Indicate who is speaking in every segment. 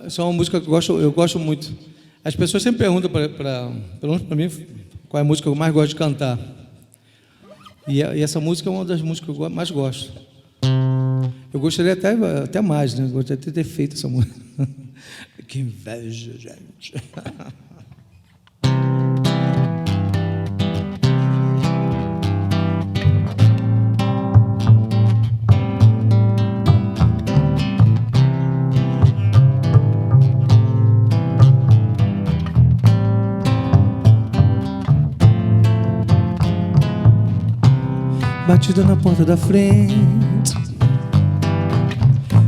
Speaker 1: Isso é uma música que eu gosto muito. As pessoas sempre perguntam, pelo menos para mim, qual é a música que eu mais gosto de cantar. E essa música é uma das músicas que eu mais gosto. Eu gostaria até mais, né? Eu gostaria de ter feito essa música. Que inveja, gente. Batida na porta da frente,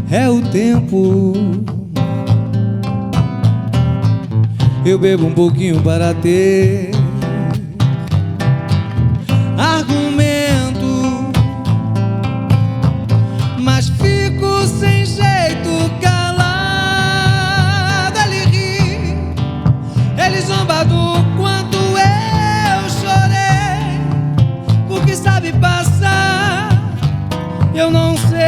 Speaker 1: é o tempo. Eu bebo um pouquinho para ter argumento, mas fico sem jeito, calado. Ele ri, ele zomba do quanto eu chorei, porque sabe passar, eu não sei.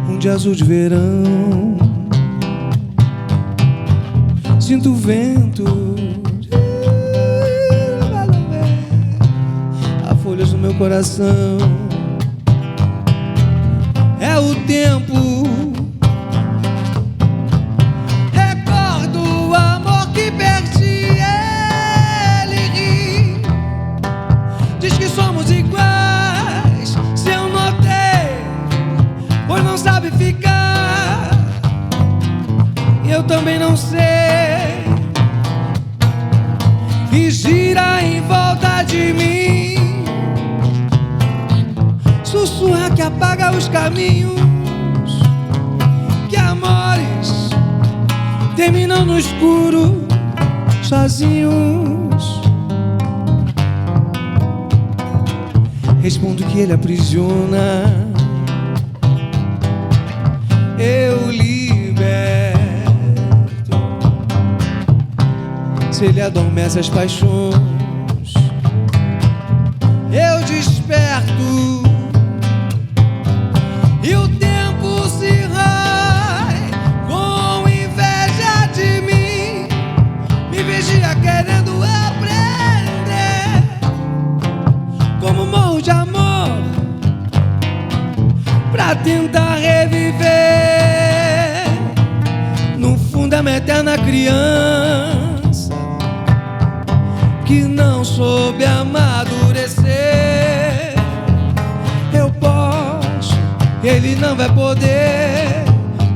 Speaker 1: Um dia azul de verão, sinto o vento, há folhas no meu coração. É o tempo. Recordo o amor que perdi. Ele ri, diz que somos iguais. Se eu notei, pois não sabe ficar, eu também não sei. E gira em volta de mim, sussurra que apaga os caminhos, que amores terminam no escuro, sozinhos. Respondo que ele aprisiona, eu liberto. Se ele adormece as paixões, eu desperto. E o tempo se vai com inveja de mim, me vigia querendo aprender como morro de amor, pra tentar reviver. No fundo é uma eterna criança que não soube amadurecer. Eu posso, ele não vai poder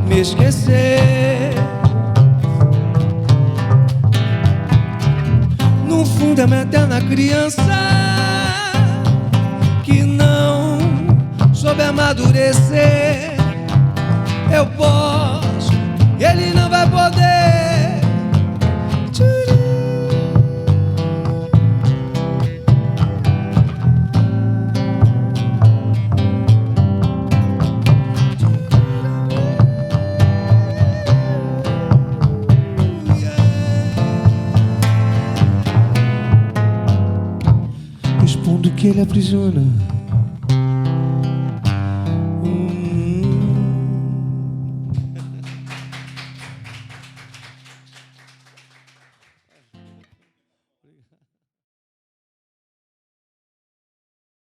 Speaker 1: me esquecer. No fundo é uma eterna criança que não soube amadurecer. Eu posso, ele não vai poder. Respondo que ele aprisiona,